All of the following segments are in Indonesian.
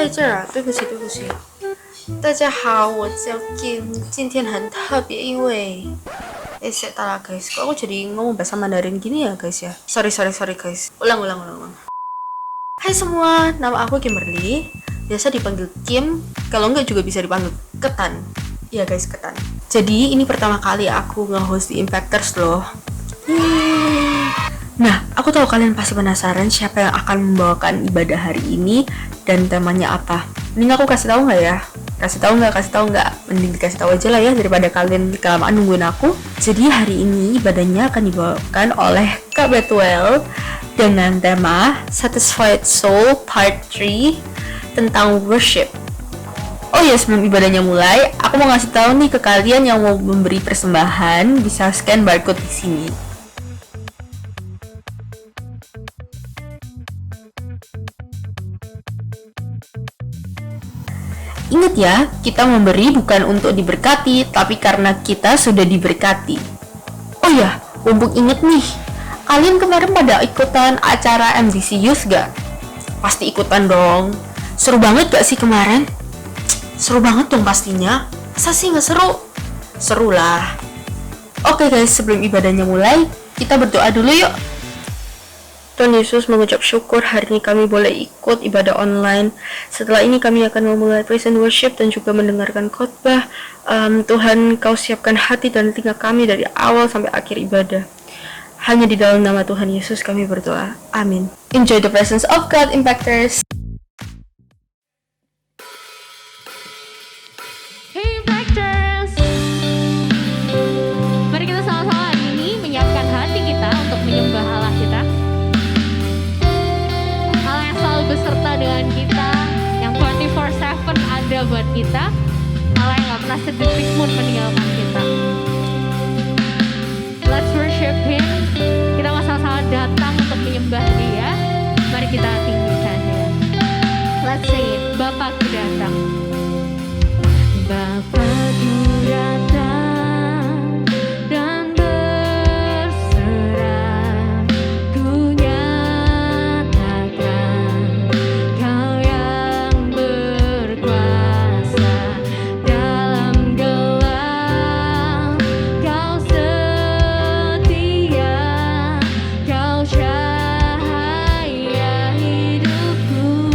在这儿啊，对不起对不起。大家好，我叫 Kim。今天很特别，因为tak lah guys. Kok aku jadi ngomong bahasa Mandarin gini ya guys ya? Sorry guys. Ulang. Hai semua, nama aku Kimberly. Biasa dipanggil Kim, kalau enggak juga bisa dipanggil Ketan. Iya guys, Ketan. Jadi ini pertama kali aku nge-host di Impactors loh. Nah, aku tahu kalian pasti penasaran siapa yang akan membawakan ibadah hari ini dan temanya apa. Mending aku kasih tahu nggak ya? Kasih tahu nggak? Mending dikasih tahu aja lah ya daripada kalian kelamaan nungguin aku. Jadi hari ini ibadahnya akan dibawakan oleh Kak Betwell dengan tema Satisfied Soul Part 3 tentang worship. Oh ya, sebelum ibadahnya mulai, aku mau ngasih tahu nih ke kalian yang mau memberi persembahan, bisa scan barcode di sini. Ingat ya, kita memberi bukan untuk diberkati, tapi karena kita sudah diberkati. Oh ya, mumpung inget nih, kalian kemarin pada ikutan acara MDC Youth gak? Pasti ikutan dong. Seru banget gak sih kemarin? Seru banget dong pastinya. Masa sih gak seru? Seru lah. Oke guys, sebelum ibadahnya mulai, kita berdoa dulu yuk. Tuhan Yesus, mengucap syukur hari ini kami boleh ikut ibadah online. Setelah ini kami akan memulai praise and worship dan juga mendengarkan khotbah. Tuhan, Kau siapkan hati dan telinga kami dari awal sampai akhir ibadah. Hanya di dalam nama Tuhan Yesus kami berdoa. Amin. Enjoy the presence of God, Impactors. Hey Impactors! Mari kita sama-sama hari ini menyiapkan hati kita untuk menyembah Allah kita. Allah yang selalu beserta dengan kita, yang 24/7 ada buat kita. Allah yang gak pernah sedetik pun meninggalkan kita. Let's worship Him. Kita sama-sama datang untuk menyembah Dia. Mari kita tinggikan Dia. Let's sing it. Bapakku datang. Bapakku datang dan berserah, ku nyatakan Kau yang berkuasa dalam gelap, Kau setia, Kau cahaya hidupku.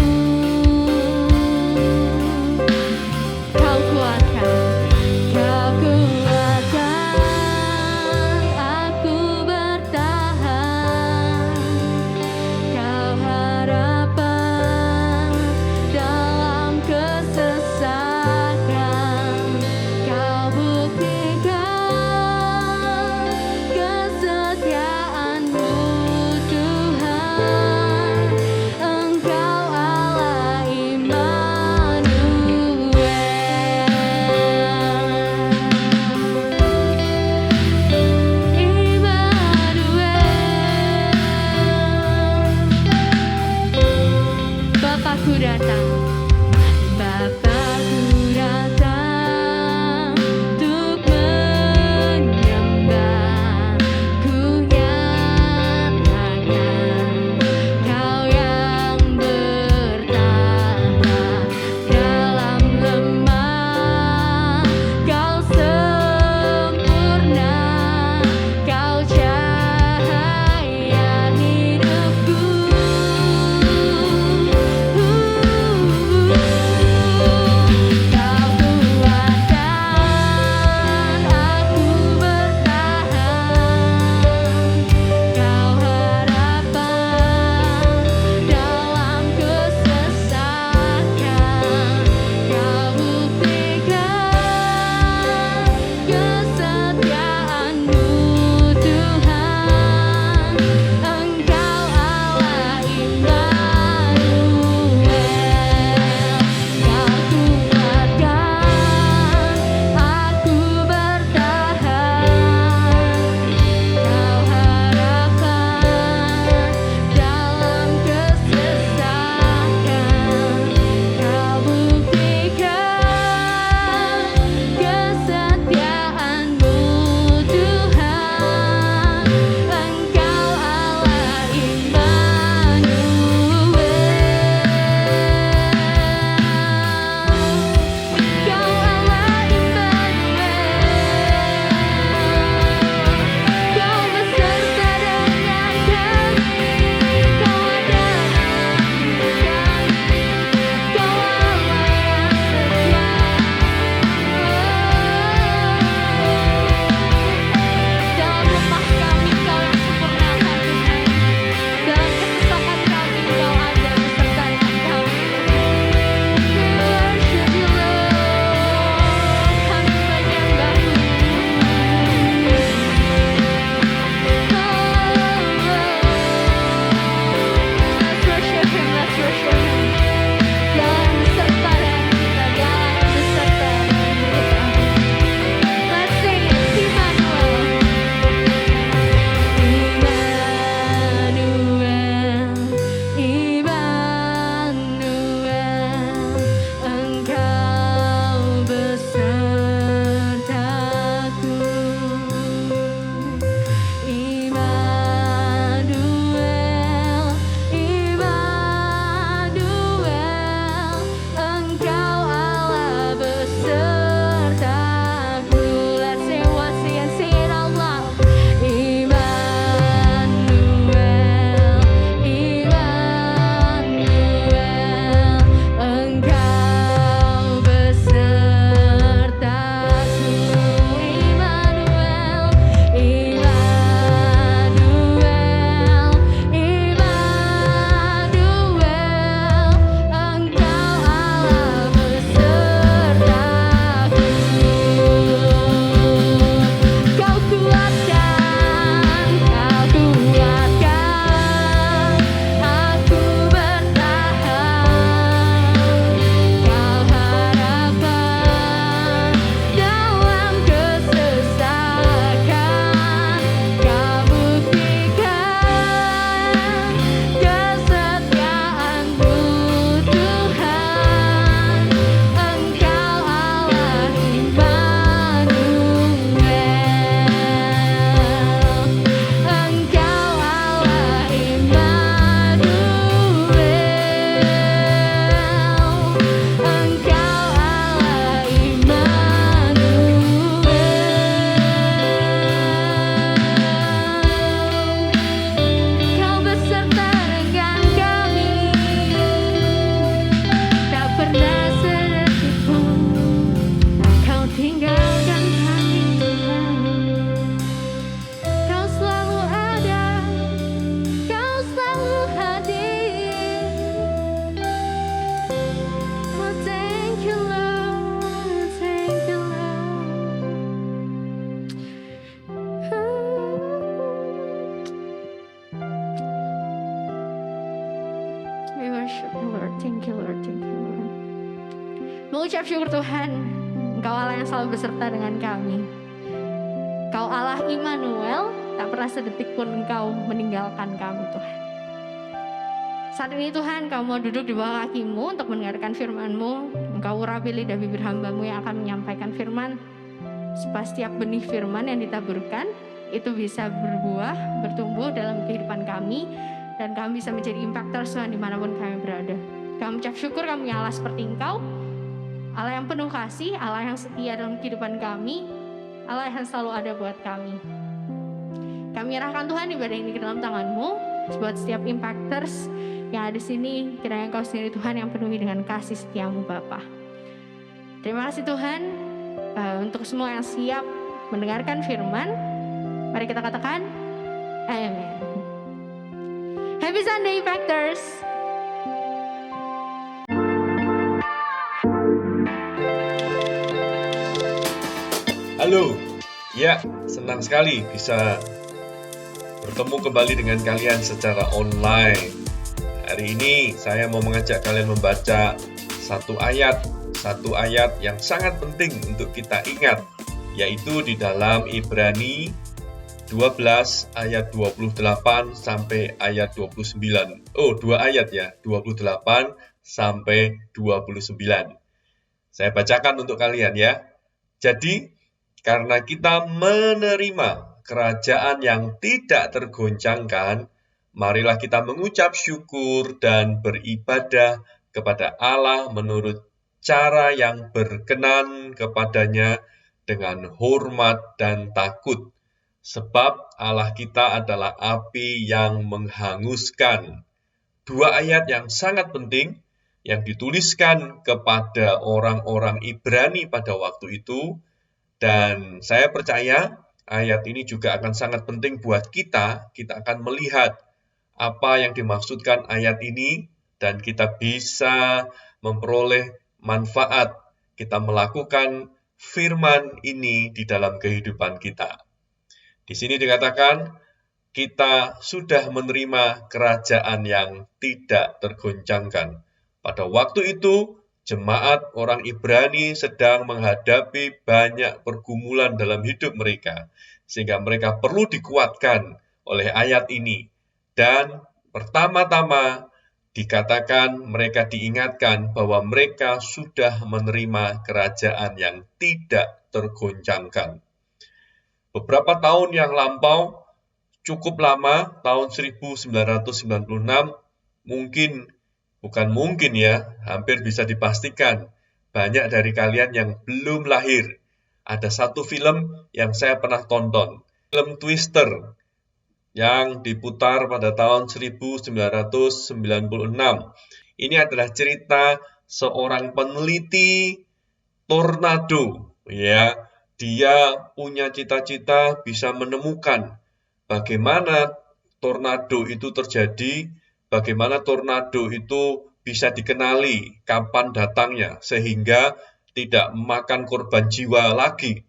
ucap syukur Tuhan, Engkau Allah yang selalu beserta dengan kami. Engkau Allah Immanuel, tak pernah sedetik pun Engkau meninggalkan kami Tuhan. Saat ini Tuhan, Kau mau duduk di bawah kaki-Mu untuk mendengarkan firman-Mu. Engkau urapi lidah bibir hamba-Mu yang akan menyampaikan firman, supaya setiap benih firman yang ditaburkan itu bisa berbuah, bertumbuh dalam kehidupan kami, dan kami bisa menjadi impactors Tuhan dimanapun kami berada. Kami ucap syukur kami Allah seperti Engkau, Allah yang penuh kasih, Allah yang setia dalam kehidupan kami, Allah yang selalu ada buat kami. Kami serahkan Tuhan ibadah ini ke dalam tangan-Mu, buat setiap impactors yang ada di sini, kiranya Engkau sendiri Tuhan yang penuhi dengan kasih setia-Mu Bapa. Terima kasih Tuhan untuk semua yang siap mendengarkan firman. Mari kita katakan amin. Happy Sunday Impactors. Halo, ya senang sekali bisa bertemu kembali dengan kalian secara online. Hari ini saya mau mengajak kalian membaca satu ayat yang sangat penting untuk kita ingat, yaitu di dalam Ibrani 12 ayat 28 sampai ayat 29. Oh, 2 ayat ya, 28 sampai 29. Saya bacakan untuk kalian ya. Jadi, karena kita menerima kerajaan yang tidak tergoncangkan, marilah kita mengucap syukur dan beribadah kepada Allah menurut cara yang berkenan kepadanya dengan hormat dan takut. Sebab Allah kita adalah api yang menghanguskan. 2 ayat yang sangat penting yang dituliskan kepada orang-orang Ibrani pada waktu itu. Dan saya percaya ayat ini juga akan sangat penting buat kita. Kita akan melihat apa yang dimaksudkan ayat ini dan kita bisa memperoleh manfaat. Kita melakukan firman ini di dalam kehidupan kita. Di sini dikatakan kita sudah menerima kerajaan yang tidak tergoncangkan. Pada waktu itu jemaat orang Ibrani sedang menghadapi banyak pergumulan dalam hidup mereka, sehingga mereka perlu dikuatkan oleh ayat ini. Dan pertama-tama dikatakan mereka diingatkan bahwa mereka sudah menerima kerajaan yang tidak tergoncangkan. Beberapa tahun yang lampau, cukup lama, tahun 1996, hampir bisa dipastikan banyak dari kalian yang belum lahir. Ada satu film yang saya pernah tonton, film Twister, yang diputar pada tahun 1996. Ini adalah cerita seorang peneliti tornado. Ya, dia punya cita-cita bisa menemukan bagaimana tornado itu terjadi, bagaimana tornado itu bisa dikenali, kapan datangnya, sehingga tidak memakan korban jiwa lagi.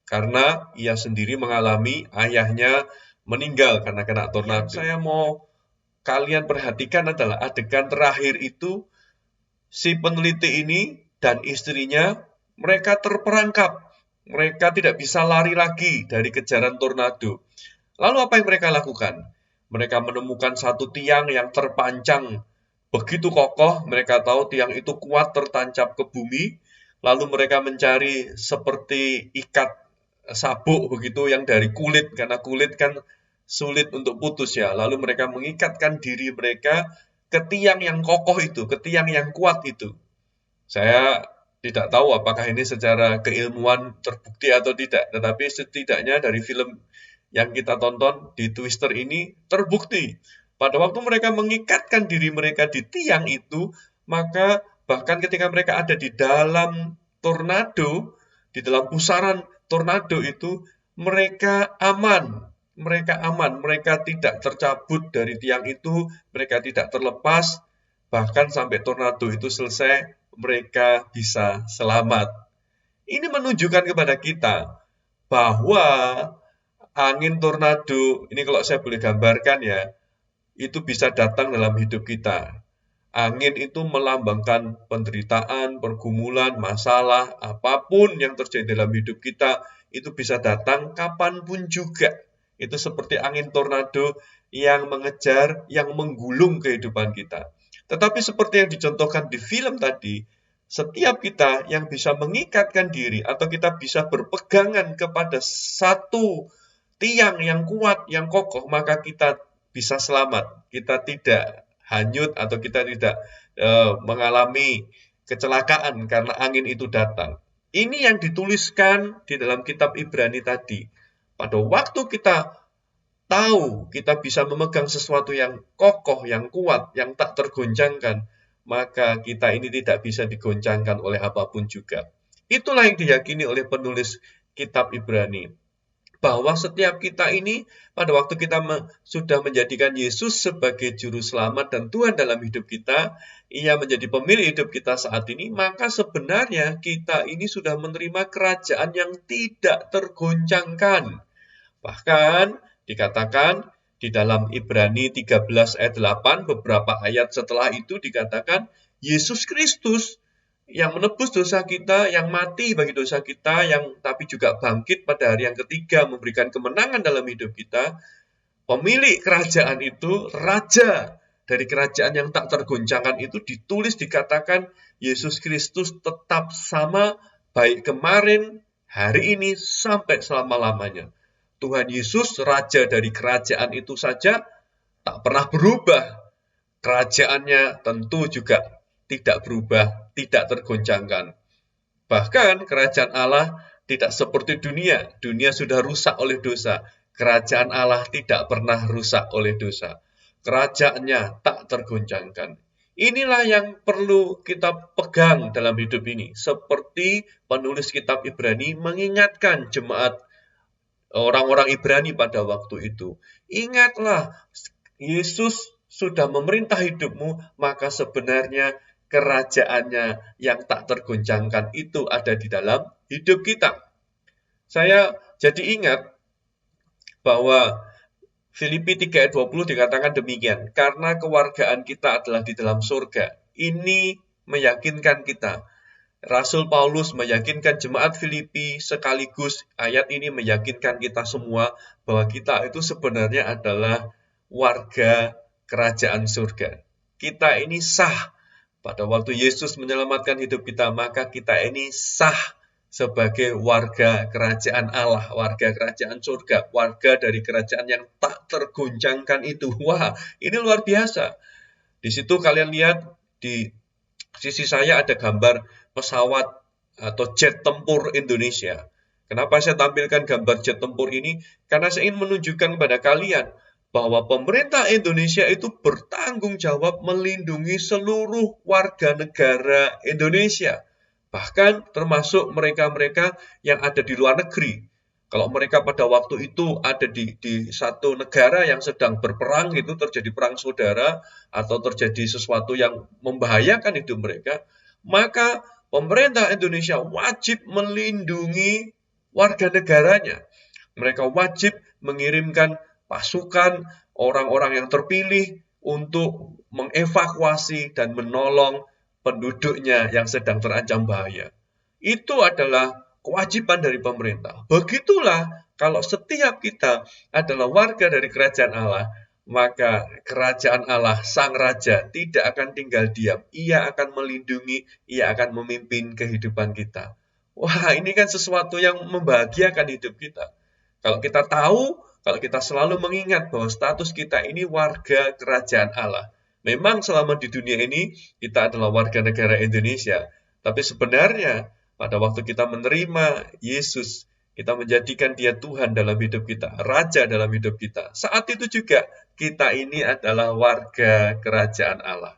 Karena ia sendiri mengalami ayahnya meninggal karena kena tornado. Yang saya mau kalian perhatikan adalah adegan terakhir itu, si peneliti ini dan istrinya, mereka terperangkap. Mereka tidak bisa lari lagi dari kejaran tornado. Lalu apa yang mereka lakukan? Mereka menemukan satu tiang yang terpancang begitu kokoh, mereka tahu tiang itu kuat tertancap ke bumi. Lalu mereka mencari seperti ikat sabuk begitu yang dari kulit, karena kulit kan sulit untuk putus ya. Lalu mereka mengikatkan diri mereka ke tiang yang kokoh itu, ke tiang yang kuat itu. Saya tidak tahu apakah ini secara keilmuan terbukti atau tidak, tetapi setidaknya dari film yang kita tonton di Twister ini terbukti. Pada waktu mereka mengikatkan diri mereka di tiang itu, maka bahkan ketika mereka ada di dalam tornado, di dalam pusaran tornado itu, mereka aman. Mereka tidak tercabut dari tiang itu, mereka tidak terlepas, bahkan sampai tornado itu selesai, mereka bisa selamat. Ini menunjukkan kepada kita bahwa angin tornado, ini kalau saya boleh gambarkan ya, itu bisa datang dalam hidup kita. Angin itu melambangkan penderitaan, pergumulan, masalah, apapun yang terjadi dalam hidup kita, itu bisa datang kapanpun juga. Itu seperti angin tornado yang mengejar, yang menggulung kehidupan kita. Tetapi seperti yang dicontohkan di film tadi, setiap kita yang bisa mengikatkan diri atau kita bisa berpegangan kepada satu tiang yang kuat, yang kokoh, maka kita bisa selamat. Kita tidak hanyut atau kita tidak mengalami kecelakaan karena angin itu datang. Ini yang dituliskan di dalam kitab Ibrani tadi. Pada waktu kita tahu kita bisa memegang sesuatu yang kokoh, yang kuat, yang tak tergoncangkan, maka kita ini tidak bisa digoncangkan oleh apapun juga. Itulah yang diyakini oleh penulis kitab Ibrani. Bahwa setiap kita ini pada waktu kita sudah menjadikan Yesus sebagai juru selamat dan Tuhan dalam hidup kita, Ia menjadi pemilik hidup kita saat ini, maka sebenarnya kita ini sudah menerima kerajaan yang tidak tergoncangkan. Bahkan dikatakan di dalam Ibrani 13 ayat 8, beberapa ayat setelah itu dikatakan Yesus Kristus yang menebus dosa kita, yang mati bagi dosa kita, yang tapi juga bangkit pada hari yang ketiga, memberikan kemenangan dalam hidup kita. Pemilik kerajaan itu, raja dari kerajaan yang tak tergoncangkan itu ditulis dikatakan Yesus Kristus tetap sama baik kemarin, hari ini, sampai selama-lamanya. Tuhan Yesus, raja dari kerajaan itu saja, tak pernah berubah. Kerajaannya tentu juga tidak berubah, tidak tergoncangkan. Bahkan kerajaan Allah tidak seperti dunia. Dunia sudah rusak oleh dosa. Kerajaan Allah tidak pernah rusak oleh dosa. Kerajaannya tak tergoncangkan. Inilah yang perlu kita pegang dalam hidup ini. Seperti penulis kitab Ibrani mengingatkan jemaat orang-orang Ibrani pada waktu itu. Ingatlah, Yesus sudah memerintah hidupmu, maka sebenarnya kerajaannya yang tak tergoncangkan itu ada di dalam hidup kita. Saya jadi ingat bahwa Filipi 3 ayat 20 dikatakan demikian, karena kewargaan kita adalah di dalam surga. Ini meyakinkan kita. Rasul Paulus meyakinkan jemaat Filipi, sekaligus ayat ini meyakinkan kita semua bahwa kita itu sebenarnya adalah warga kerajaan surga. Kita ini sah. Pada waktu Yesus menyelamatkan hidup kita, maka kita ini sah sebagai warga kerajaan Allah, warga kerajaan surga, warga dari kerajaan yang tak tergoncangkan itu. Wah, ini luar biasa. Di situ kalian lihat di sisi saya ada gambar pesawat atau jet tempur Indonesia. Kenapa saya tampilkan gambar jet tempur ini? Karena saya ingin menunjukkan kepada kalian bahwa pemerintah Indonesia itu bertanggung jawab melindungi seluruh warga negara Indonesia. Bahkan termasuk mereka-mereka yang ada di luar negeri. Kalau mereka pada waktu itu ada di satu negara yang sedang berperang, itu terjadi perang saudara, atau terjadi sesuatu yang membahayakan hidup mereka, maka pemerintah Indonesia wajib melindungi warga negaranya. Mereka wajib mengirimkan pasukan orang-orang yang terpilih untuk mengevakuasi dan menolong penduduknya yang sedang terancam bahaya. Itu adalah kewajiban dari pemerintah. Begitulah kalau setiap kita adalah warga dari kerajaan Allah, maka kerajaan Allah, Sang Raja, tidak akan tinggal diam. Ia akan melindungi, ia akan memimpin kehidupan kita. Wah, ini kan sesuatu yang membahagiakan hidup kita. Kalau kita tahu, kalau kita selalu mengingat bahwa status kita ini warga kerajaan Allah. Memang selama di dunia ini kita adalah warga negara Indonesia. Tapi sebenarnya pada waktu kita menerima Yesus, kita menjadikan Dia Tuhan dalam hidup kita, Raja dalam hidup kita. Saat itu juga kita ini adalah warga kerajaan Allah.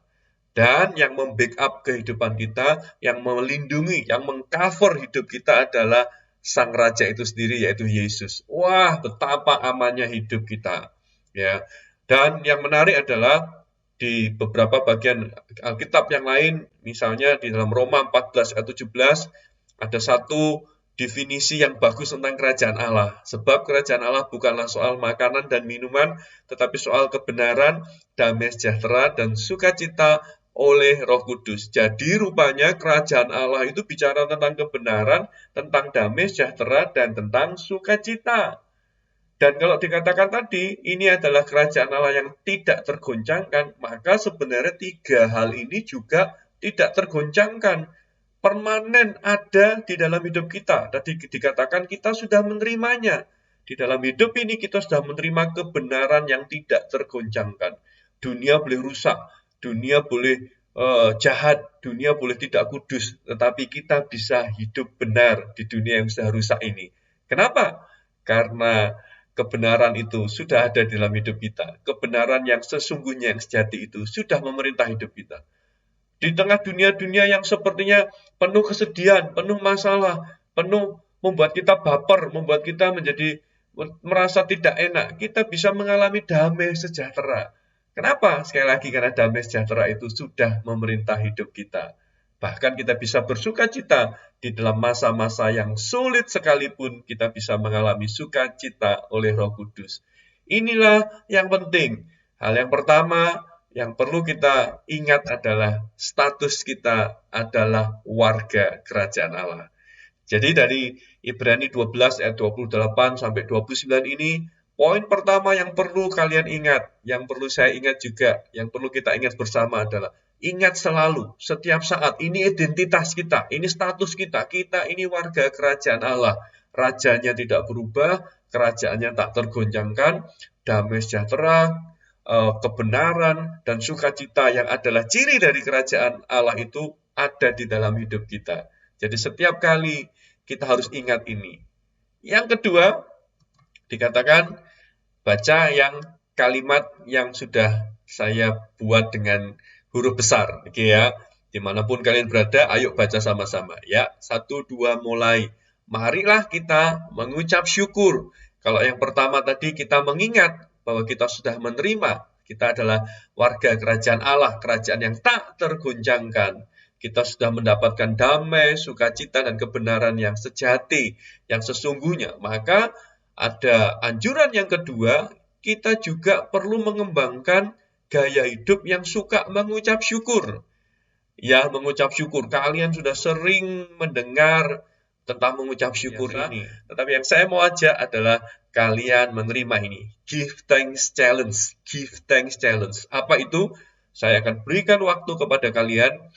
Dan yang membackup kehidupan kita, yang melindungi, yang mengcover hidup kita adalah Sang Raja itu sendiri, yaitu Yesus. Wah, betapa amannya hidup kita. Ya. Dan yang menarik adalah di beberapa bagian Alkitab yang lain, misalnya di dalam Roma 14 ayat 17, ada satu definisi yang bagus tentang kerajaan Allah. Sebab kerajaan Allah bukanlah soal makanan dan minuman, tetapi soal kebenaran, damai sejahtera, dan sukacita oleh Roh Kudus. Jadi rupanya kerajaan Allah itu bicara tentang kebenaran, tentang damai sejahtera, dan tentang sukacita. Dan kalau dikatakan tadi, ini adalah kerajaan Allah yang tidak tergoncangkan, maka sebenarnya tiga hal ini juga tidak tergoncangkan. Permanen ada di dalam hidup kita. Tadi dikatakan kita sudah menerimanya. Di dalam hidup ini kita sudah menerima kebenaran yang tidak tergoncangkan. Dunia boleh rusak, dunia boleh jahat, dunia boleh tidak kudus, tetapi kita bisa hidup benar di dunia yang sudah rusak ini. Kenapa? Karena kebenaran itu sudah ada di dalam hidup kita. Kebenaran yang sesungguhnya, yang sejati itu sudah memerintah hidup kita. Di tengah dunia-dunia yang sepertinya penuh kesedihan, penuh masalah, penuh membuat kita baper, membuat kita menjadi merasa tidak enak, kita bisa mengalami damai sejahtera. Kenapa? Sekali lagi karena damai sejahtera itu sudah memerintah hidup kita. Bahkan kita bisa bersukacita di dalam masa-masa yang sulit sekalipun kita bisa mengalami sukacita oleh Roh Kudus. Inilah yang penting. Hal yang pertama yang perlu kita ingat adalah status kita adalah warga kerajaan Allah. Jadi dari Ibrani 12 ayat 28 sampai 29 ini, poin pertama yang perlu kalian ingat, yang perlu saya ingat juga, yang perlu kita ingat bersama adalah ingat selalu, setiap saat, ini identitas kita, ini status kita, kita ini warga kerajaan Allah. Rajanya tidak berubah, kerajaannya tak tergoncangkan, damai sejahtera, kebenaran, dan sukacita yang adalah ciri dari kerajaan Allah itu ada di dalam hidup kita. Jadi setiap kali kita harus ingat ini. Yang kedua, dikatakan, baca yang kalimat yang sudah saya buat dengan huruf besar, oke ya. Dimanapun kalian berada, ayo baca sama-sama. Ya, 1, 2, mulai. Marilah kita mengucap syukur. Kalau yang pertama tadi kita mengingat bahwa kita sudah menerima, kita adalah warga kerajaan Allah, kerajaan yang tak tergoncangkan. Kita sudah mendapatkan damai, sukacita, dan kebenaran yang sejati, yang sesungguhnya. Maka ada anjuran yang kedua, kita juga perlu mengembangkan gaya hidup yang suka mengucap syukur. Ya, mengucap syukur. Kalian sudah sering mendengar tentang mengucap syukur ini. Tetapi yang saya mau ajak adalah kalian menerima ini. Give thanks challenge. Give thanks challenge. Apa itu? Saya akan berikan waktu kepada kalian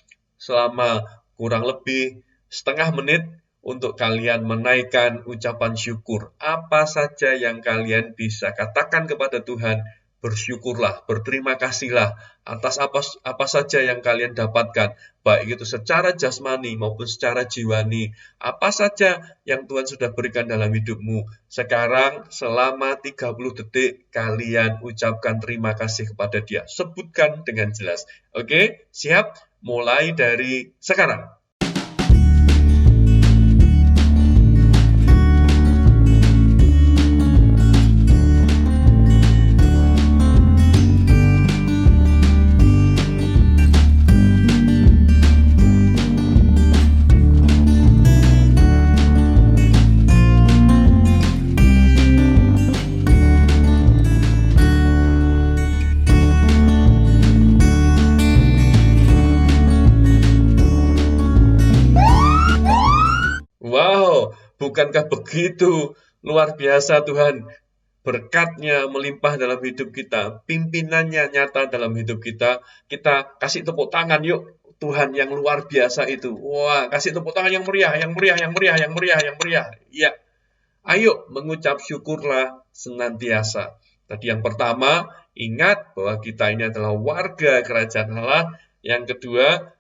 selama kurang lebih setengah menit untuk kalian menaikkan ucapan syukur. Apa saja yang kalian bisa katakan kepada Tuhan, bersyukurlah, berterima kasihlah atas apa saja yang kalian dapatkan, baik itu secara jasmani maupun secara jiwani. Apa saja yang Tuhan sudah berikan dalam hidupmu. Sekarang selama 30 detik kalian ucapkan terima kasih kepada Dia. Sebutkan dengan jelas. Oke, siap? Mulai dari sekarang. Wow, bukankah begitu luar biasa Tuhan? Berkatnya melimpah dalam hidup kita, pimpinannya nyata dalam hidup kita. Kita kasih tepuk tangan yuk, Tuhan yang luar biasa itu. Wah, kasih tepuk tangan yang meriah, yang meriah, yang meriah, yang meriah, yang meriah. Ya, ayo mengucap syukurlah senantiasa. Tadi yang pertama, ingat bahwa kita ini adalah warga kerajaan Allah. Yang kedua,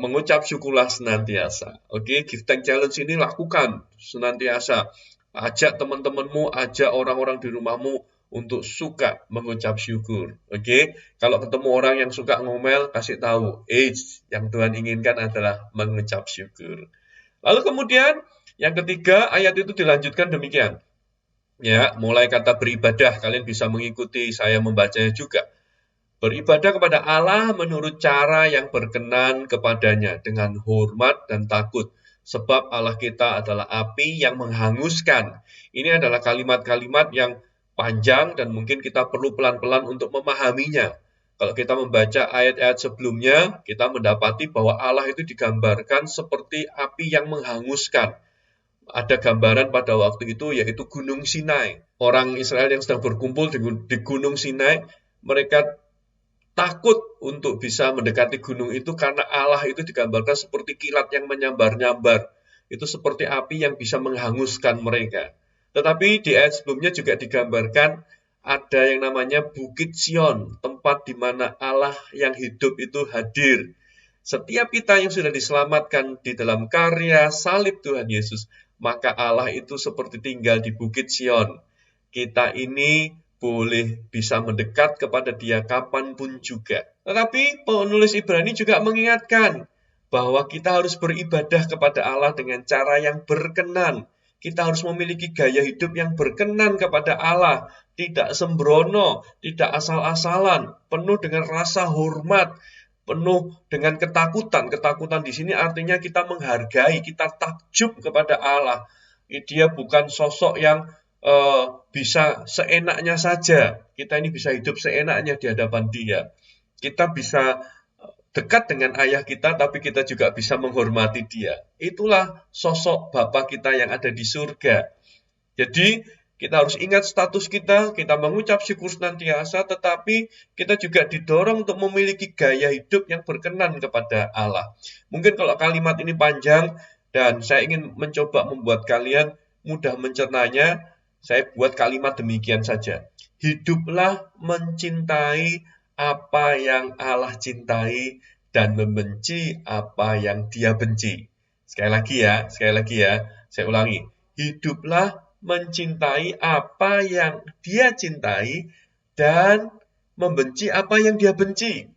mengucap syukurlah senantiasa. Oke, give thanks challenge ini lakukan senantiasa. Ajak teman-temanmu, ajak orang-orang di rumahmu untuk suka mengucap syukur. Oke, kalau ketemu orang yang suka ngomel, kasih tahu, yang Tuhan inginkan adalah mengucap syukur. Lalu kemudian yang ketiga, ayat itu dilanjutkan demikian. Ya, mulai kata beribadah, kalian bisa mengikuti saya membacanya juga. Beribadah kepada Allah menurut cara yang berkenan kepadanya dengan hormat dan takut. Sebab Allah kita adalah api yang menghanguskan. Ini adalah kalimat-kalimat yang panjang dan mungkin kita perlu pelan-pelan untuk memahaminya. Kalau kita membaca ayat-ayat sebelumnya, kita mendapati bahwa Allah itu digambarkan seperti api yang menghanguskan. Ada gambaran pada waktu itu yaitu Gunung Sinai. Orang Israel yang sedang berkumpul di Gunung Sinai, mereka takut untuk bisa mendekati gunung itu karena Allah itu digambarkan seperti kilat yang menyambar-nyambar. Itu seperti api yang bisa menghanguskan mereka. Tetapi di ayat sebelumnya juga digambarkan ada yang namanya Bukit Sion, tempat di mana Allah yang hidup itu hadir. Setiap kita yang sudah diselamatkan di dalam karya salib Tuhan Yesus, maka Allah itu seperti tinggal di Bukit Sion. Kita ini boleh bisa mendekat kepada Dia kapanpun juga. Tetapi penulis Ibrani juga mengingatkan bahwa kita harus beribadah kepada Allah dengan cara yang berkenan. Kita harus memiliki gaya hidup yang berkenan kepada Allah, tidak sembrono, tidak asal-asalan, penuh dengan rasa hormat, penuh dengan ketakutan. Ketakutan di sini artinya kita menghargai, kita takjub kepada Allah. Dia bukan sosok yang bisa seenaknya saja. Kita ini bisa hidup seenaknya di hadapan Dia. Kita bisa dekat dengan ayah kita, tapi kita juga bisa menghormati Dia. Itulah sosok Bapa kita yang ada di surga. Jadi, kita harus ingat status kita mengucap syukur senantiasa, tetapi kita juga didorong untuk memiliki gaya hidup yang berkenan kepada Allah. Mungkin kalau kalimat ini panjang, dan saya ingin mencoba membuat kalian mudah mencernanya, saya buat kalimat demikian saja. Hiduplah mencintai apa yang Allah cintai dan membenci apa yang Dia benci. Sekali lagi ya, saya ulangi. Hiduplah mencintai apa yang Dia cintai dan membenci apa yang Dia benci.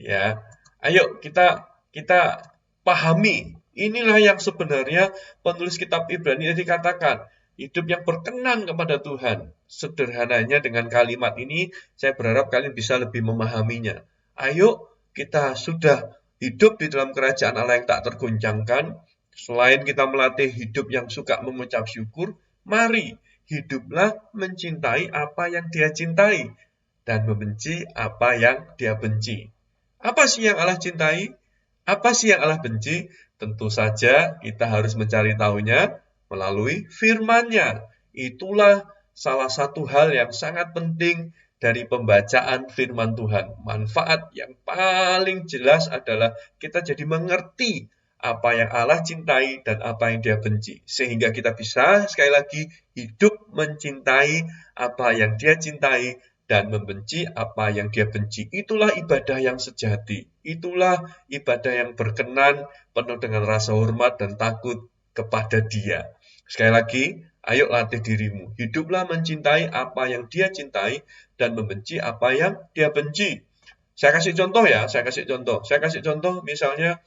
Ya, ayo kita pahami. Inilah yang sebenarnya penulis kitab Ibrani tadi katakan. Hidup yang berkenan kepada Tuhan. Sederhananya dengan kalimat ini, saya berharap kalian bisa lebih memahaminya. Ayo, kita sudah hidup di dalam kerajaan Allah yang tak tergoncangkan. Selain kita melatih hidup yang suka mengucap syukur, mari hiduplah mencintai apa yang Dia cintai dan membenci apa yang Dia benci. Apa sih yang Allah cintai? Apa sih yang Allah benci? Tentu saja kita harus mencari tahunya melalui firman-Nya. Itulah salah satu hal yang sangat penting dari pembacaan firman Tuhan. Manfaat yang paling jelas adalah kita jadi mengerti apa yang Allah cintai dan apa yang Dia benci. Sehingga kita bisa, sekali lagi, hidup mencintai apa yang Dia cintai dan membenci apa yang Dia benci. Itulah ibadah yang sejati. Itulah ibadah yang berkenan, penuh dengan rasa hormat dan takut kepada Dia. Sekali lagi, ayo latih dirimu. Hiduplah mencintai apa yang Dia cintai dan membenci apa yang Dia benci. Saya kasih contoh ya, saya kasih contoh misalnya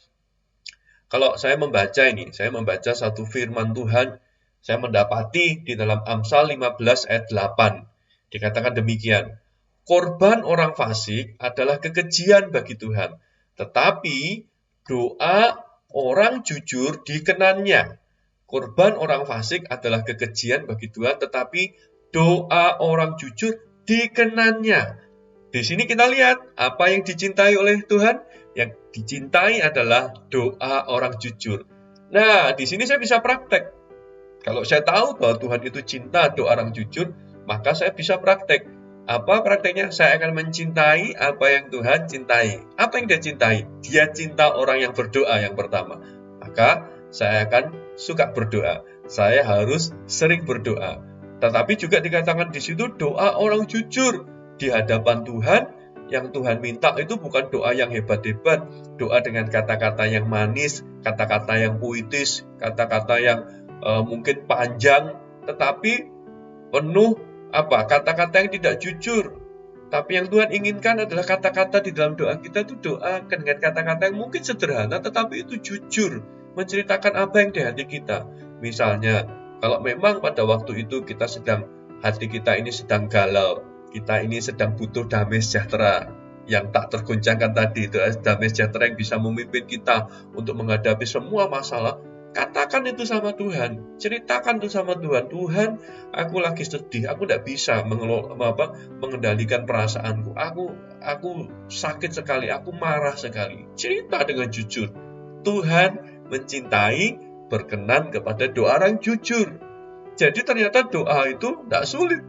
kalau saya membaca satu firman Tuhan, saya mendapati di dalam Amsal 15 ayat 8. Dikatakan demikian, korban orang fasik adalah kekejian bagi Tuhan, tetapi doa orang jujur dikenannya. Korban orang fasik adalah kekejian bagi Tuhan, tetapi doa orang jujur dikenannya. Di sini kita lihat apa yang dicintai oleh Tuhan. Yang dicintai adalah doa orang jujur. Nah, di sini saya bisa praktek. Kalau saya tahu bahwa Tuhan itu cinta doa orang jujur, maka saya bisa praktek. Apa prakteknya? Saya akan mencintai apa yang Tuhan cintai. Apa yang Dia cintai? Dia cinta orang yang berdoa yang pertama. Maka saya akan suka berdoa. Saya harus sering berdoa. Tetapi juga dikatakan di situ doa orang jujur di hadapan Tuhan. Yang Tuhan minta itu bukan doa yang hebat-hebat, doa dengan kata-kata yang manis, kata-kata yang puitis, kata-kata yang mungkin panjang, tetapi penuh kata-kata yang tidak jujur. Tapi yang Tuhan inginkan adalah kata-kata di dalam doa kita itu doa dengan kata-kata yang mungkin sederhana, tetapi itu jujur, menceritakan apa yang di hati kita. Misalnya, kalau memang pada waktu itu hati kita ini sedang galau, kita ini sedang butuh damai sejahtera yang tak tergoncangkan tadi, itu damai sejahtera yang bisa memimpin kita untuk menghadapi semua masalah, katakan itu sama Tuhan, ceritakan itu sama Tuhan. Tuhan, aku lagi sedih, aku tidak bisa mengendalikan perasaanku. Aku sakit sekali, aku marah sekali. Cerita dengan jujur. Tuhan mencintai, berkenan kepada doa orang jujur. Jadi ternyata doa itu tidak sulit.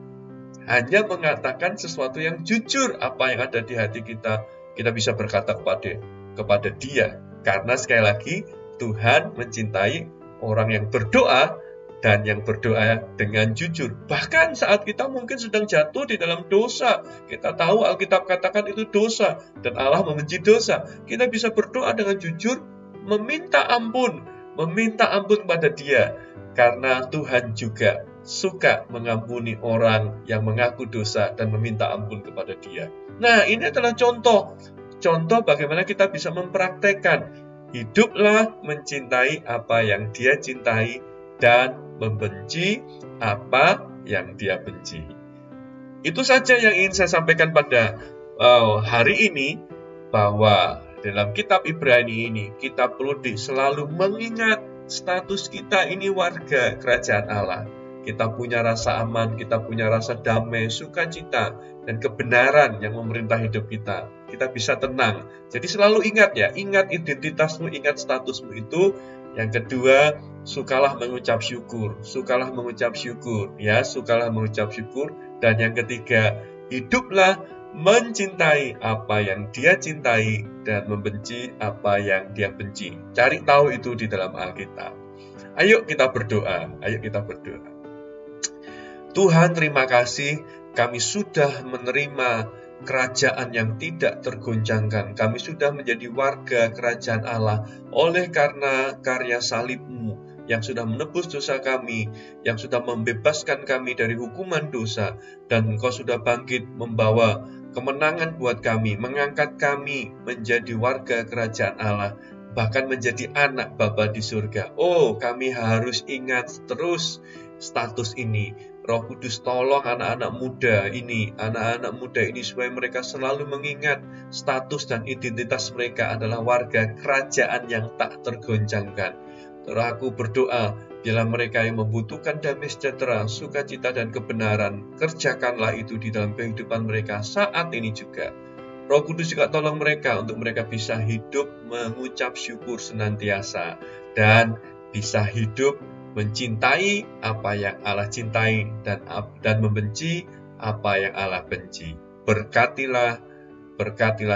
Hanya mengatakan sesuatu yang jujur, apa yang ada di hati kita bisa berkata kepada Dia. Karena sekali lagi, Tuhan mencintai orang yang berdoa dan yang berdoa dengan jujur. Bahkan saat kita mungkin sedang jatuh di dalam dosa, kita tahu Alkitab katakan itu dosa dan Allah membenci dosa. Kita bisa berdoa dengan jujur, meminta ampun kepada Dia. Karena Tuhan juga suka mengampuni orang yang mengaku dosa dan meminta ampun kepada Dia. Nah, ini adalah contoh bagaimana kita bisa mempraktekkan. Hiduplah mencintai apa yang Dia cintai dan membenci apa yang Dia benci. Itu saja yang ingin saya sampaikan pada hari ini, bahwa dalam kitab Ibrani ini kita perlu selalu mengingat status kita ini warga kerajaan Allah. Kita punya rasa aman, kita punya rasa damai, sukacita, dan kebenaran yang memerintah hidup kita. Kita bisa tenang. Jadi selalu ingat ingat identitasmu, ingat statusmu itu. Yang kedua, sukalah mengucap syukur. Sukalah mengucap syukur. Dan yang ketiga, hiduplah mencintai apa yang Dia cintai dan membenci apa yang Dia benci. Cari tahu itu di dalam Alkitab. Ayo kita berdoa. Tuhan, terima kasih kami sudah menerima kerajaan yang tidak tergoncangkan. Kami sudah menjadi warga kerajaan Allah oleh karena karya salib-Mu yang sudah menebus dosa kami, yang sudah membebaskan kami dari hukuman dosa, dan Engkau sudah bangkit membawa kemenangan buat kami, mengangkat kami menjadi warga kerajaan Allah, bahkan menjadi anak Bapa di surga. Oh, kami harus ingat terus status ini. Roh Kudus, tolong anak-anak muda ini supaya mereka selalu mengingat status dan identitas mereka adalah warga kerajaan yang tak tergoncangkan. Terus aku berdoa, bila mereka yang membutuhkan damai sejahtera, sukacita dan kebenaran, kerjakanlah itu di dalam kehidupan mereka saat ini juga. Roh Kudus juga tolong mereka untuk mereka bisa hidup mengucap syukur senantiasa dan bisa hidup mencintai apa yang Allah cintai dan membenci apa yang Allah benci. Berkatilah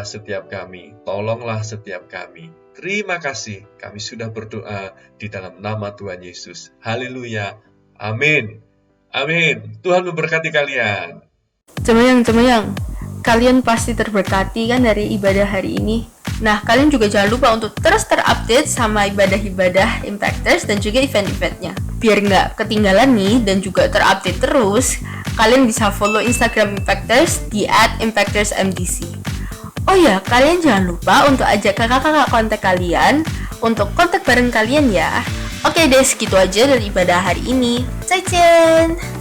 setiap kami, tolonglah setiap kami. Terima kasih, kami sudah berdoa di dalam nama Tuhan Yesus. Haleluya, amin. Tuhan memberkati kalian. Cemayang, kalian pasti terberkati kan dari ibadah hari ini. Nah, kalian juga jangan lupa untuk terus terupdate sama ibadah-ibadah Impactors dan juga event-eventnya. Biar nggak ketinggalan nih dan juga terupdate terus, kalian bisa follow Instagram Impactors di @impactorsmdc. Oh ya, kalian jangan lupa untuk ajak kakak-kakak kontak kalian untuk kontak bareng kalian ya. Oke deh, segitu aja dari ibadah hari ini. 再见!